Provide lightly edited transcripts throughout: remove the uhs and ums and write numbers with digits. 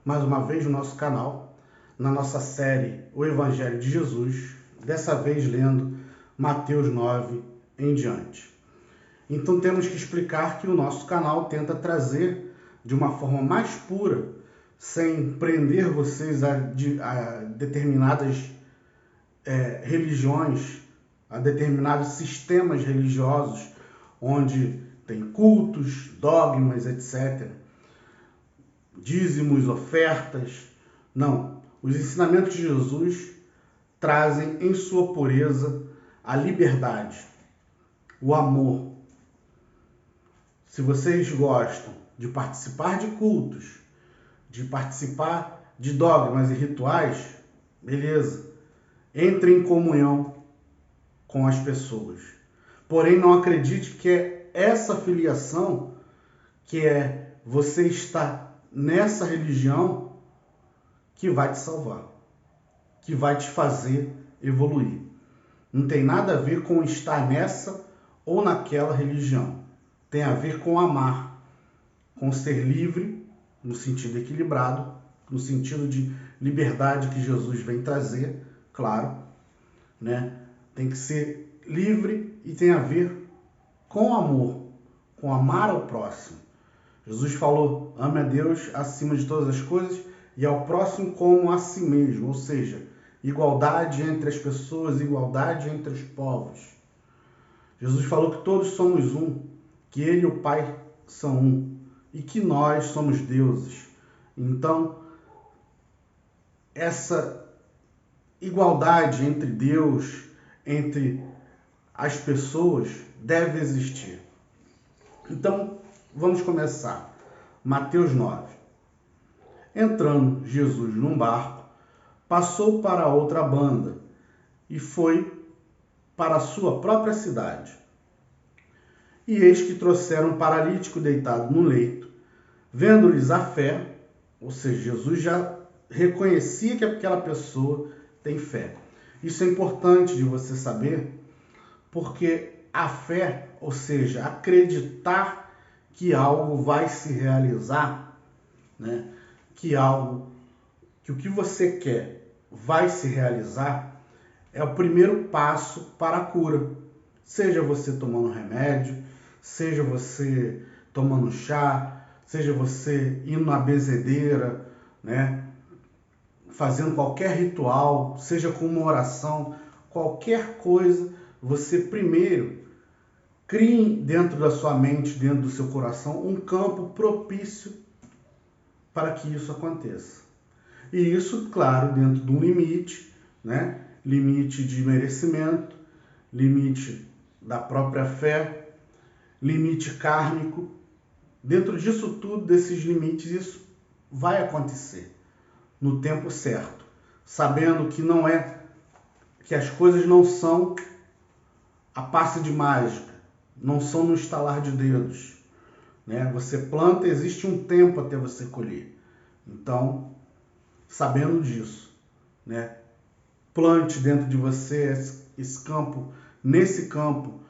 mais uma vez no nosso canal, na nossa série O Evangelho de Jesus, dessa vez lendo Mateus 9 em diante. Então temos que explicar que o nosso canal tenta trazer de uma forma mais pura, sem prender vocês a determinadas religiões, a determinados sistemas religiosos, onde tem cultos, dogmas, etc. Dízimos, ofertas. Não. Os ensinamentos de Jesus trazem em sua pureza a liberdade, o amor. Se vocês gostam de participar de cultos, de participar de dogmas e rituais, beleza. Entre em comunhão com as pessoas. Porém, não acredite que é essa filiação, que é você estar nessa religião, que vai te salvar, que vai te fazer evoluir. Não tem nada a ver com estar nessa ou naquela religião. Tem a ver com amar, com ser livre, no sentido equilibrado, no sentido de liberdade que Jesus vem trazer, claro, né? Tem que ser livre e tem a ver com amor, com amar ao próximo. Jesus falou, ame a Deus acima de todas as coisas e ao próximo como a si mesmo, ou seja, igualdade entre as pessoas, igualdade entre os povos. Jesus falou que todos somos um, que Ele e o Pai são um e que nós somos deuses. Então, essa igualdade entre Deus, entre as pessoas, deve existir. Então, vamos começar. Mateus 9. Entrando Jesus num barco, passou para outra banda e foi para a sua própria cidade. E eis que trouxeram um paralítico deitado no leito. Vendo-lhes a fé, ou seja, Jesus já reconhecia que aquela pessoa tem fé. Isso é importante de você saber, porque a fé, ou seja, acreditar que algo vai se realizar, né? Que o que você quer vai se realizar, é o primeiro passo para a cura. Seja você tomando remédio, seja você tomando chá, seja você indo na benzedeira, né? Fazendo qualquer ritual, seja com uma oração, qualquer coisa, você primeiro crie dentro da sua mente, dentro do seu coração, um campo propício para que isso aconteça. E isso, claro, dentro de um limite, né? Limite de merecimento, limite da própria fé, limite kármico. Dentro disso tudo, desses limites, isso vai acontecer no tempo certo, sabendo que não é, que as coisas não são a passe de mágica, não são no estalar de dedos, né? Você planta, existe um tempo até você colher. Então, sabendo disso, né? Plante dentro de você esse campo, nesse campo,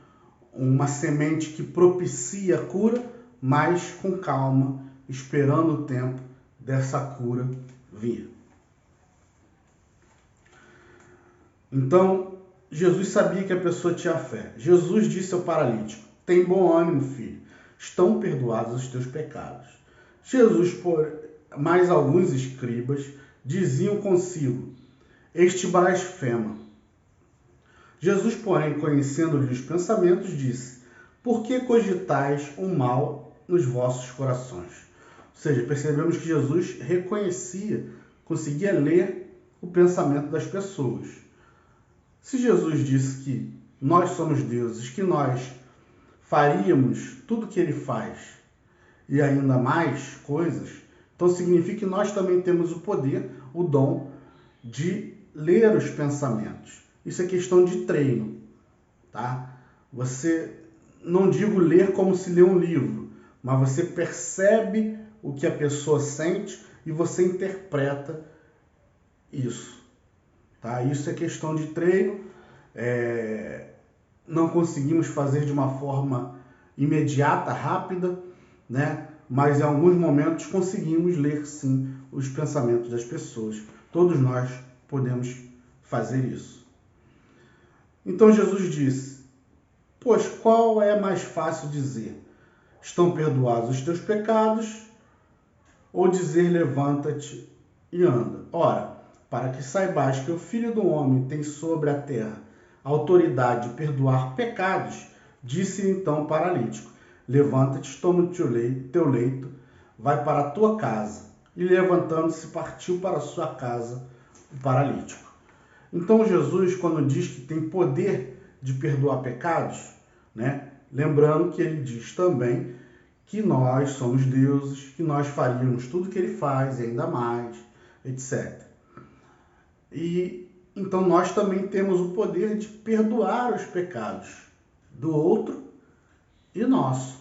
uma semente que propicia a cura, mas com calma, esperando o tempo dessa cura vir. Então, Jesus sabia que a pessoa tinha fé. Jesus disse ao paralítico, tem bom ânimo, filho, estão perdoados os teus pecados. Jesus, mais alguns escribas, diziam consigo, este blasfema. Jesus, porém, conhecendo-lhe os pensamentos, disse, por que cogitais o mal nos vossos corações? Ou seja, percebemos que Jesus reconhecia, conseguia ler o pensamento das pessoas. Se Jesus disse que nós somos deuses, que nós faríamos tudo que ele faz e ainda mais coisas, então significa que nós também temos o poder, o dom de ler os pensamentos. Isso é questão de treino, tá? Você, não digo ler como se lê um livro, mas você percebe o que a pessoa sente e você interpreta isso, tá? Isso é questão de treino. Não conseguimos fazer de uma forma imediata, rápida, né? mas em alguns momentos conseguimos ler sim os pensamentos das pessoas. Todos nós podemos fazer isso. Então Jesus disse: pois qual é mais fácil dizer? Estão perdoados os teus pecados? Ou dizer, levanta-te e anda? Ora, para que saibais que o Filho do Homem tem sobre a terra autoridade de perdoar pecados, disse então o paralítico: levanta-te, toma o teu leito, vai para a tua casa. E levantando-se, partiu para a sua casa o paralítico. Então Jesus, quando diz que tem poder de perdoar pecados, né? Lembrando que ele diz também que nós somos deuses, que nós faríamos tudo que ele faz e ainda mais, etc. E então nós também temos o poder de perdoar os pecados do outro e nosso.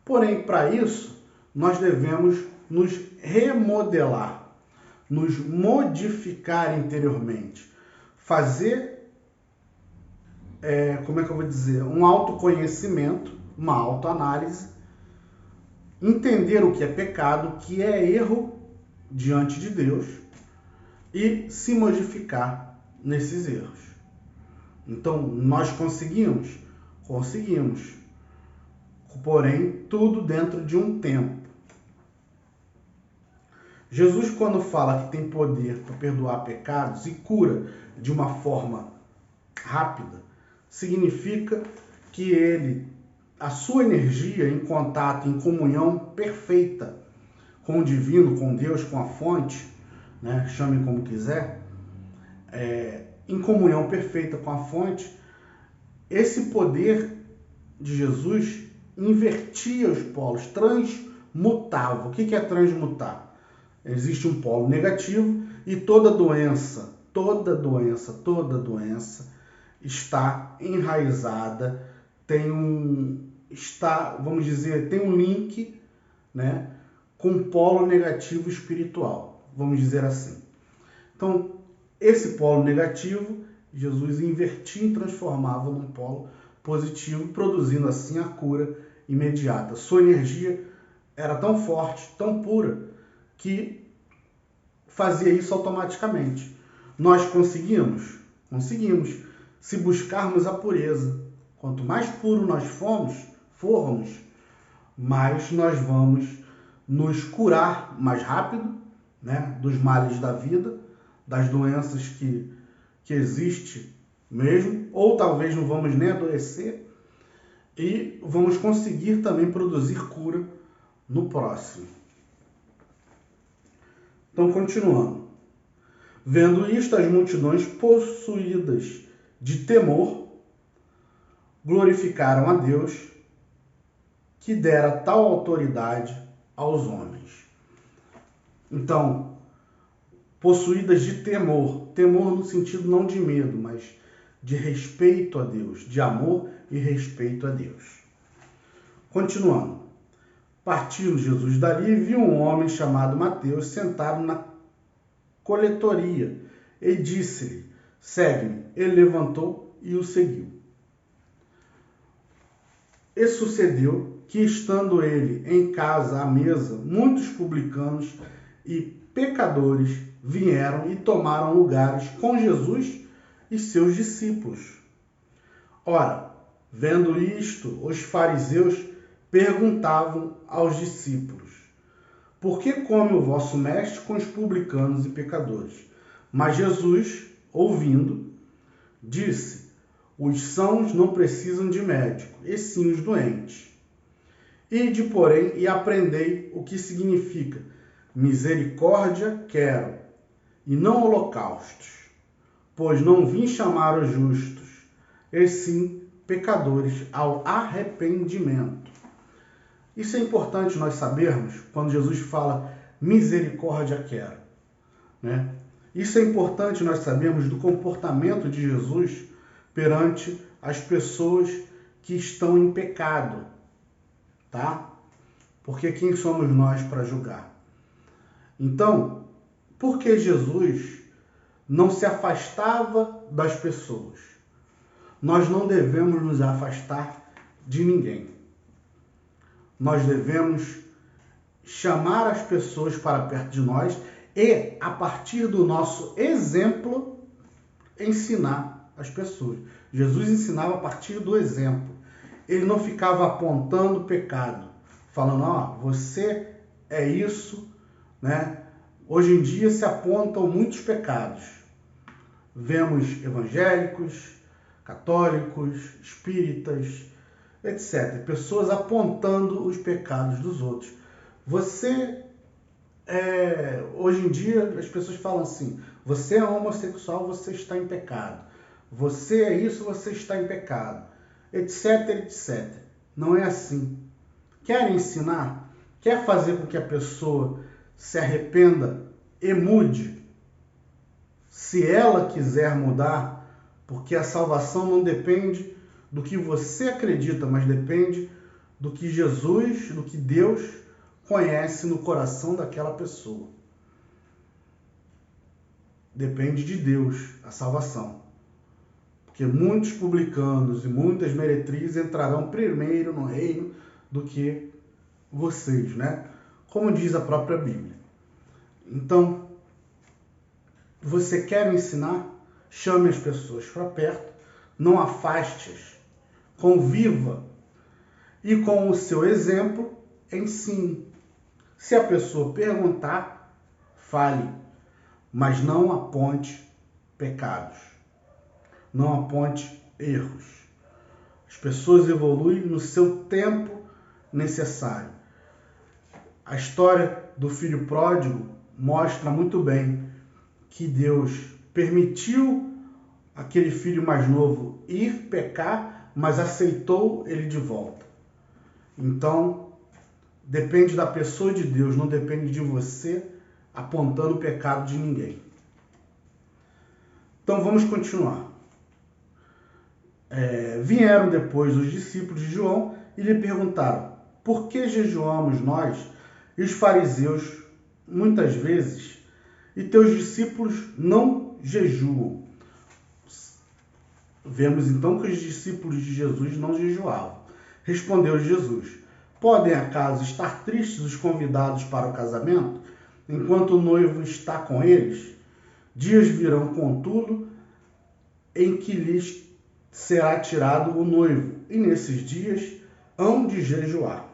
Porém, para isso, nós devemos nos remodelar, nos modificar interiormente, fazer, um autoconhecimento, uma autoanálise, entender o que é pecado, o que é erro diante de Deus e se modificar nesses erros. Então, nós conseguimos? Conseguimos. Porém, tudo dentro de um tempo. Jesus, quando fala que tem poder para perdoar pecados e cura de uma forma rápida, significa que a sua energia em contato, em comunhão perfeita com o divino, com Deus, com a fonte, né? Chame como quiser, em comunhão perfeita com a fonte, esse poder de Jesus invertia os polos, transmutava. O que é transmutar? Existe um polo negativo e toda doença está enraizada, tem um link, né, com um polo negativo espiritual, vamos dizer assim. Então, esse polo negativo, Jesus invertia e transformava num polo positivo, produzindo assim a cura imediata. Sua energia era tão forte, tão pura, que fazia isso automaticamente. Nós conseguimos? Conseguimos. Se buscarmos a pureza. Quanto mais puro nós formos, mais nós vamos nos curar mais rápido, né, dos males da vida, das doenças que existem mesmo, ou talvez não vamos nem adoecer, e vamos conseguir também produzir cura no próximo. Então, continuando. Vendo isto, as multidões possuídas de temor glorificaram a Deus, que dera tal autoridade aos homens. Então, possuídas de temor no sentido não de medo, mas de respeito a Deus, de amor e respeito a Deus. Continuando. Partiu Jesus dali e viu um homem chamado Mateus sentado na coletoria e disse-lhe: segue-me. Ele levantou e o seguiu. E sucedeu que, estando ele em casa à mesa, muitos publicanos e pecadores vieram e tomaram lugares com Jesus e seus discípulos. Ora, vendo isto, os fariseus perguntavam aos discípulos: por que come o vosso mestre com os publicanos e pecadores? Mas Jesus, ouvindo, disse: os sãos não precisam de médico, e sim os doentes. Ide, porém, e aprendei o que significa: misericórdia quero, e não holocaustos, pois não vim chamar os justos, e sim pecadores ao arrependimento. Isso é importante nós sabermos quando Jesus fala misericórdia quero, né? Isso é importante nós sabermos do comportamento de Jesus perante as pessoas que estão em pecado, tá? Porque quem somos nós para julgar? Então, por que Jesus não se afastava das pessoas? Nós não devemos nos afastar de ninguém. nós devemos chamar as pessoas para perto de nós e, a partir do nosso exemplo, ensinar as pessoas. Jesus ensinava a partir do exemplo. Ele não ficava apontando o pecado, falando, ó, você é isso, né? Hoje em dia se apontam muitos pecados. Vemos evangélicos, católicos, espíritas, etc. Pessoas apontando os pecados dos outros. Hoje em dia as pessoas falam assim, você é homossexual, você está em pecado. Você é isso, você está em pecado. Etc, etc. Não é assim. Quer ensinar? Quer fazer com que a pessoa se arrependa e mude? Se ela quiser mudar, porque a salvação não depende do que você acredita, mas depende do que Jesus, do que Deus conhece no coração daquela pessoa. Depende de Deus a salvação. Porque muitos publicanos e muitas meretrizes entrarão primeiro no reino do que vocês, né? Como diz a própria Bíblia. Então, você quer ensinar? Chame as pessoas para perto, não afaste-as, conviva e com o seu exemplo ensine. Se a pessoa perguntar, fale, mas não aponte pecados, não aponte erros. As pessoas evoluem no seu tempo necessário. A história do filho pródigo mostra muito bem que Deus permitiu aquele filho mais novo ir pecar, mas aceitou ele de volta. Então, depende da pessoa de Deus, não depende de você apontando o pecado de ninguém. Então, vamos continuar. Vieram depois os discípulos de João e lhe perguntaram, por que jejuamos nós e os fariseus muitas vezes e teus discípulos não jejuam? Vemos então que os discípulos de Jesus não jejuavam. Respondeu Jesus, podem acaso estar tristes os convidados para o casamento, enquanto o noivo está com eles? Dias virão, contudo, em que lhes será tirado o noivo, e nesses dias hão de jejuar.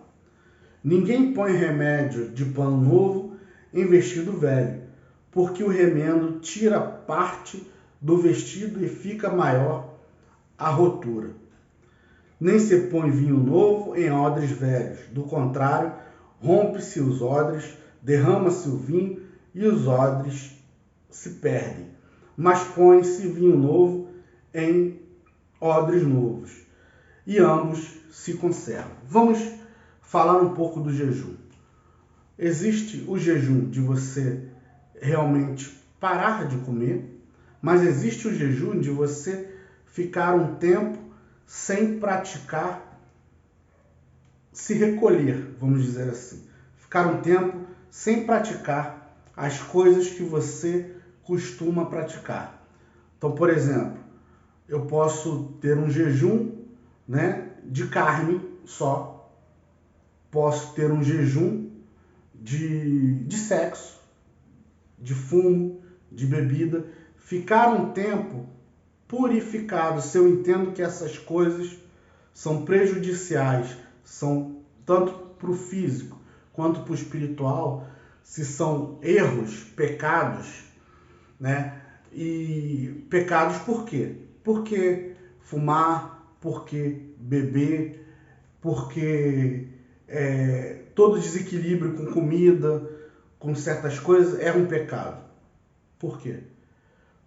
Ninguém põe remédio de pano novo em vestido velho, porque o remendo tira parte do vestido e fica maior a rotura. Nem se põe vinho novo em odres velhos, do contrário, rompe-se os odres, derrama-se o vinho e os odres se perdem. Mas põe-se vinho novo em odres novos, e ambos se conservam. Vamos falar um pouco do jejum. Existe o jejum de você realmente parar de comer, mas existe o jejum de você ficar um tempo sem praticar, se recolher, vamos dizer assim. Ficar um tempo sem praticar as coisas que você costuma praticar. Então, por exemplo, eu posso ter um jejum, né, de carne só. Posso ter um jejum de sexo, de fumo, de bebida. Ficar um tempo purificado. Se eu entendo que essas coisas são prejudiciais, são tanto para o físico quanto para o espiritual, se são erros, pecados, né? E pecados por quê? Porque fumar, porque beber, porque todo desequilíbrio com comida, com certas coisas, é um pecado. Por quê?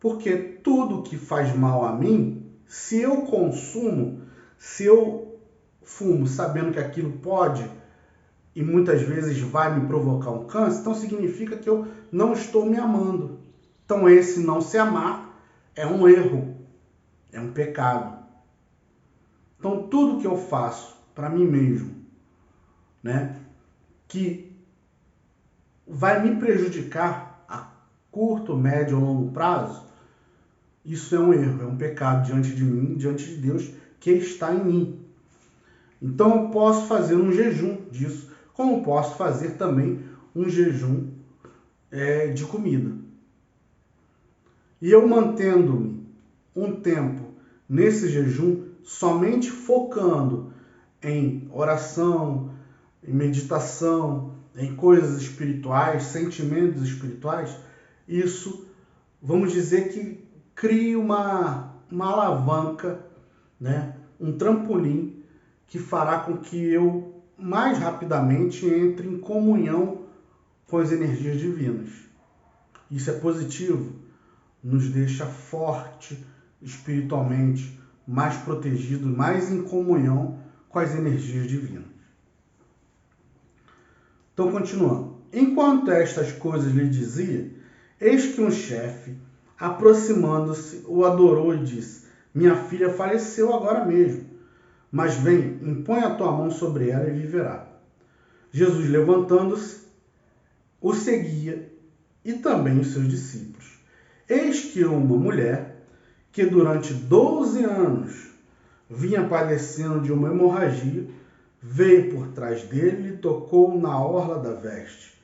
Porque tudo que faz mal a mim, se eu consumo, se eu fumo sabendo que aquilo pode e muitas vezes vai me provocar um câncer, então significa que eu não estou me amando. Então esse não se amar é um erro, é um pecado. Então tudo que eu faço para mim mesmo, né, que vai me prejudicar a curto, médio ou longo prazo, isso é um erro, é um pecado diante de mim, diante de Deus que está em mim. Então eu posso fazer um jejum disso, como posso fazer também um jejum de comida. E eu mantendo-me um tempo nesse jejum, somente focando em oração, em meditação, em coisas espirituais, sentimentos espirituais, isso, vamos dizer que cria uma alavanca, né? Um trampolim que fará com que eu mais rapidamente entre em comunhão com as energias divinas. Isso é positivo, nos deixa forte espiritualmente, mais protegido, mais em comunhão com as energias divinas. Então, continuando. Enquanto estas coisas lhe dizia, eis que um chefe, aproximando-se, o adorou e disse: minha filha faleceu agora mesmo, mas vem, impõe a tua mão sobre ela e viverá. Jesus, levantando-se, o seguia e também os seus discípulos. Eis que uma mulher, que durante 12 anos vinha padecendo de uma hemorragia, veio por trás dele e tocou na orla da veste,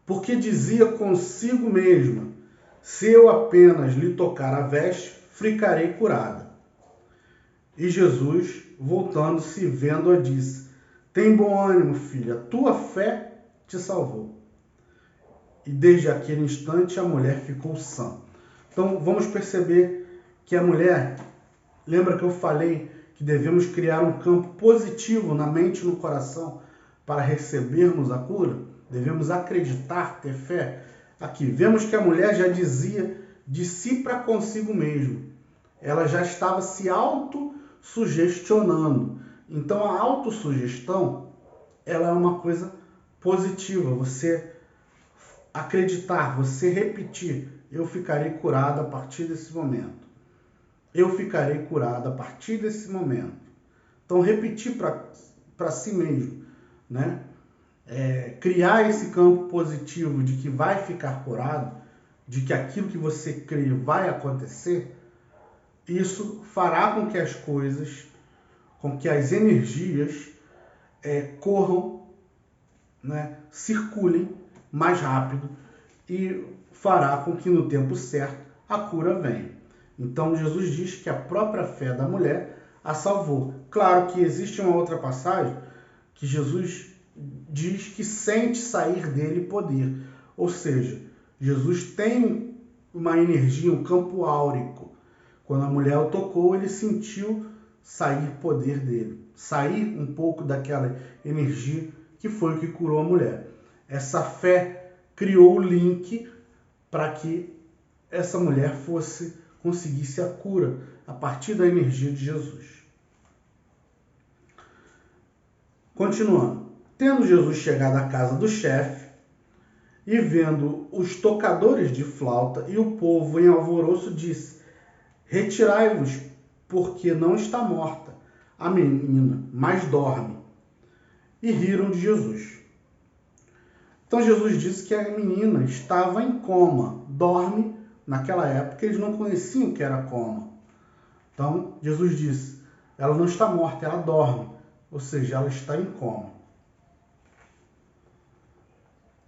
porque dizia consigo mesma: se eu apenas lhe tocar a veste, ficarei curada. E Jesus, voltando-se e vendo-a, disse: tem bom ânimo, filha, a tua fé te salvou. E desde aquele instante a mulher ficou sã. Então vamos perceber que a mulher, lembra que eu falei que devemos criar um campo positivo na mente e no coração para recebermos a cura? Devemos acreditar, ter fé. Aqui, vemos que a mulher já dizia de si para consigo mesmo. Ela já estava se autossugestionando. Então, a autossugestão, ela é uma coisa positiva. Você acreditar, você repetir: eu ficarei curada a partir desse momento. Eu ficarei curada a partir desse momento. Então, repetir para si mesmo, né? Criar esse campo positivo de que vai ficar curado, de que aquilo que você crê vai acontecer, isso fará com que as coisas, com que as energias corram, né? Circulem mais rápido e fará com que no tempo certo a cura venha. Então Jesus diz que a própria fé da mulher a salvou. Claro que existe uma outra passagem que Jesus diz que sente sair dele poder. Ou seja, Jesus tem uma energia, um campo áurico. Quando a mulher o tocou, ele sentiu sair poder dele. Sair um pouco daquela energia que foi o que curou a mulher. Essa fé criou o link para que essa mulher conseguisse a cura a partir da energia de Jesus. Continuando. Tendo Jesus chegado à casa do chefe e vendo os tocadores de flauta e o povo em alvoroço, disse: retirai-vos, porque não está morta a menina, mas dorme. E riram de Jesus. Então Jesus disse que a menina estava em coma, dorme. Naquela época eles não conheciam o que era coma. Então Jesus disse: ela não está morta, ela dorme, ou seja, ela está em coma.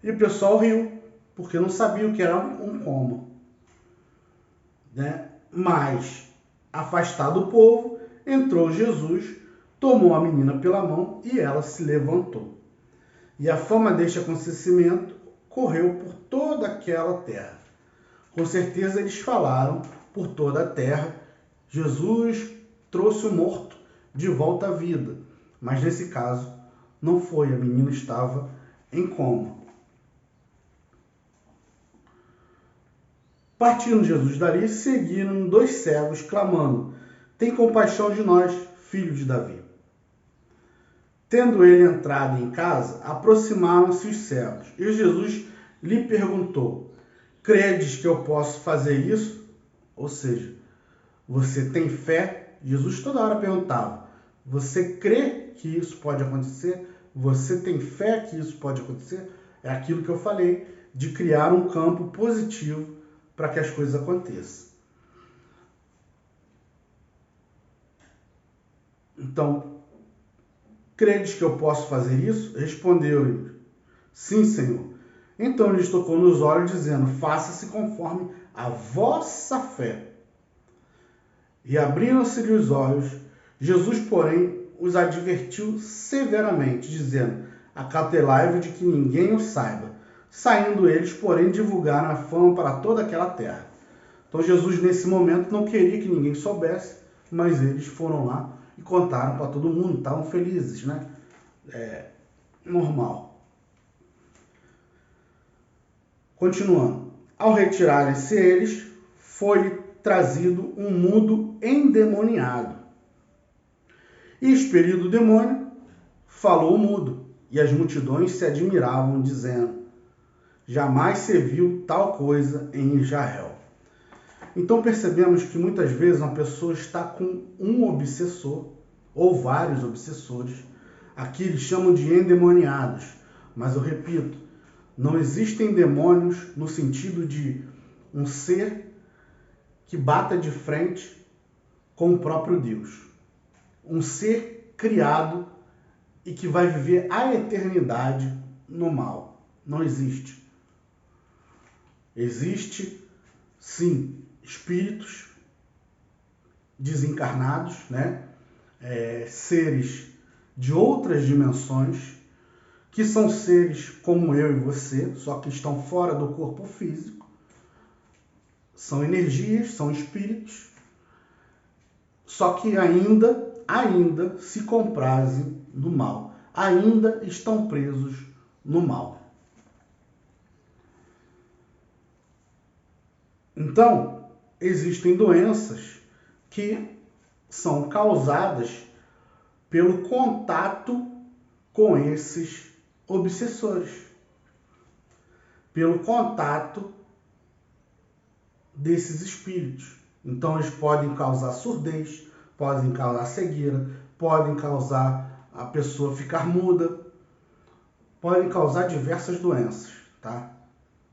E o pessoal riu, porque não sabia o que era um coma, né? Mas, afastado o povo, entrou Jesus, tomou a menina pela mão e ela se levantou. E a fama deste acontecimento correu por toda aquela terra. Com certeza eles falaram por toda a terra: Jesus trouxe o morto de volta à vida. Mas nesse caso não foi, a menina estava em coma. Partindo Jesus dali, seguiram 2 cegos, clamando: tem compaixão de nós, filho de Davi. Tendo ele entrado em casa, aproximaram-se os cegos. E Jesus lhe perguntou: credes que eu posso fazer isso? Ou seja, você tem fé? Jesus toda hora perguntava: você crê que isso pode acontecer? Você tem fé que isso pode acontecer? É aquilo que eu falei, de criar um campo positivo para que as coisas aconteçam. Então, credes que eu posso fazer isso? Respondeu-lhe: sim, Senhor. Então lhes tocou nos olhos, dizendo: faça-se conforme a vossa fé. E abriram-se-lhe os olhos. Jesus, porém, os advertiu severamente, dizendo: acautelai-vos de que ninguém o saiba. Saindo eles, porém, divulgaram a fama para toda aquela terra. Então Jesus, nesse momento, não queria que ninguém soubesse, mas eles foram lá e contaram para todo mundo, estavam felizes, né? Normal. Continuando. Ao retirarem-se eles, foi trazido um mudo endemoniado. E, expelido o demônio, falou o mudo, e as multidões se admiravam, dizendo: jamais se viu tal coisa em Israel. Então percebemos que muitas vezes uma pessoa está com um obsessor, ou vários obsessores. Aqui eles chamam de endemoniados, mas eu repito, não existem demônios no sentido de um ser que bata de frente com o próprio Deus. Um ser criado e que vai viver a eternidade no mal. Não existe. Existe, sim, espíritos desencarnados, né? Seres de outras dimensões, que são seres como eu e você, só que estão fora do corpo físico. São energias, são espíritos, só que ainda se comprazem no mal, ainda estão presos no mal. Então, existem doenças que são causadas pelo contato com esses obsessores, pelo contato desses espíritos. Então, eles podem causar surdez, podem causar cegueira, podem causar a pessoa ficar muda, podem causar diversas doenças, tá?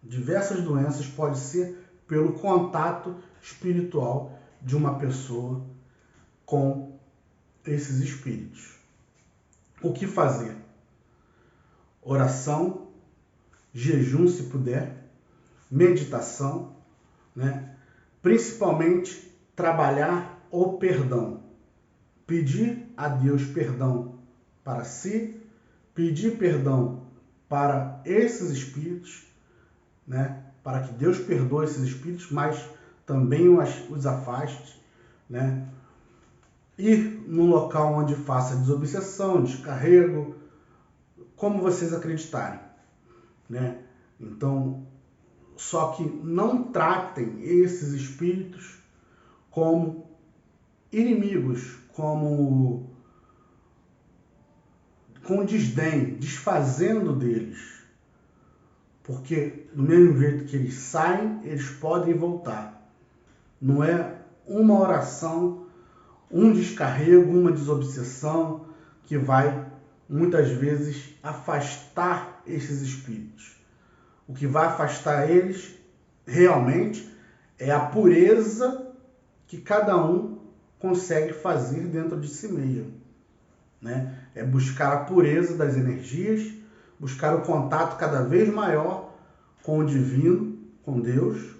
Diversas doenças podem ser pelo contato espiritual de uma pessoa com esses espíritos. O que fazer? Oração, jejum se puder, meditação, né? Principalmente trabalhar o perdão. Pedir a Deus perdão para si, pedir perdão para esses espíritos, né? Para que Deus perdoe esses espíritos, mas também os afaste, né? Ir num local onde faça desobsessão, descarrego, como vocês acreditarem, né? Então, só que não tratem esses espíritos como inimigos, como com desdém, desfazendo deles. Porque do mesmo jeito que eles saem, eles podem voltar. Não é uma oração, um descarrego, uma desobsessão que vai muitas vezes afastar esses espíritos. O que vai afastar eles realmente é a pureza que cada um consegue fazer dentro de si mesmo, né? É buscar a pureza das energias, buscar o contato cada vez maior com o divino, com Deus,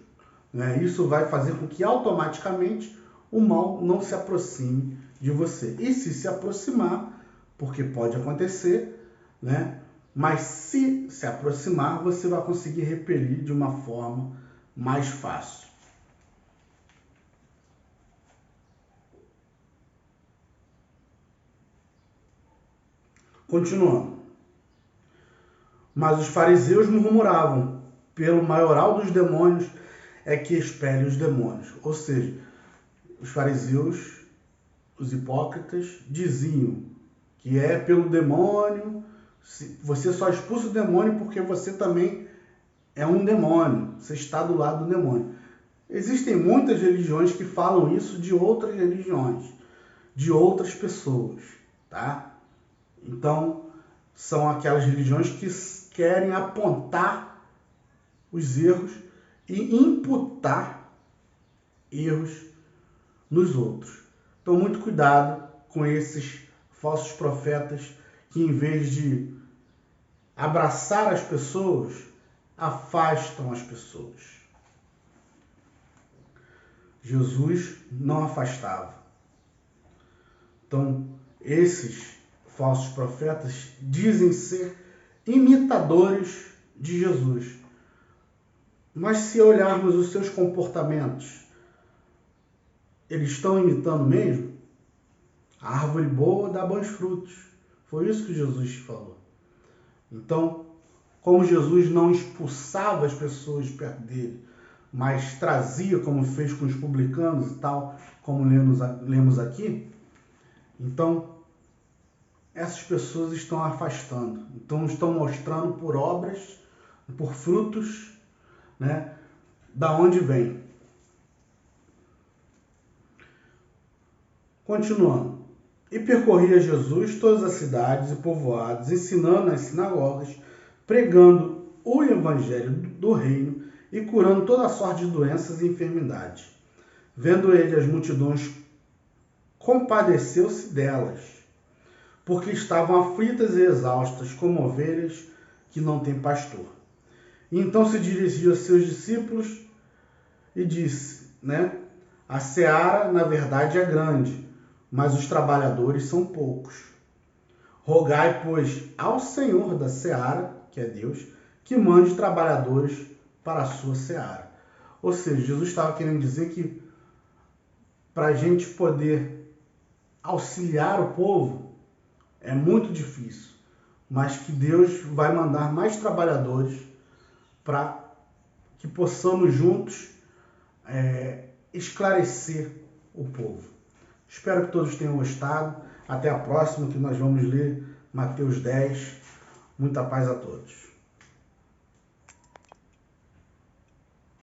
né? Isso vai fazer com que automaticamente o mal não se aproxime de você. E se aproximar, porque pode acontecer, né? Mas se aproximar, você vai conseguir repelir de uma forma mais fácil. Continuando. Mas os fariseus murmuravam: pelo maioral dos demônios é que expele os demônios. Ou seja, os fariseus, os hipócritas, diziam que é pelo demônio, você só expulsa o demônio porque você também é um demônio, você está do lado do demônio. Existem muitas religiões que falam isso de outras religiões, de outras pessoas, tá? Então, são aquelas religiões que querem apontar os erros e imputar erros nos outros. Então, muito cuidado com esses falsos profetas que em vez de abraçar as pessoas, afastam as pessoas. Jesus não afastava. Então, esses falsos profetas dizem ser imitadores de Jesus. Mas se olharmos os seus comportamentos, eles estão imitando mesmo? A árvore boa dá bons frutos. Foi isso que Jesus falou. Então, como Jesus não expulsava as pessoas de perto dele, mas trazia, como fez com os publicanos e tal, como lemos aqui, então essas pessoas estão afastando. Então estão mostrando por obras, por frutos, né, da onde vem. Continuando. E percorria Jesus todas as cidades e povoados, ensinando nas sinagogas, pregando o evangelho do reino e curando toda sorte de doenças e enfermidades. Vendo ele as multidões, compadeceu-se delas, porque estavam aflitas e exaustas, como ovelhas que não têm pastor. E então se dirigiu a seus discípulos e disse, a seara, na verdade, é grande, mas os trabalhadores são poucos. Rogai, pois, ao Senhor da seara, que é Deus, que mande trabalhadores para a sua seara. Ou seja, Jesus estava querendo dizer que para a gente poder auxiliar o povo é muito difícil, mas que Deus vai mandar mais trabalhadores para que possamos juntos esclarecer o povo. Espero que todos tenham gostado. Até a próxima, que nós vamos ler Mateus 10. Muita paz a todos.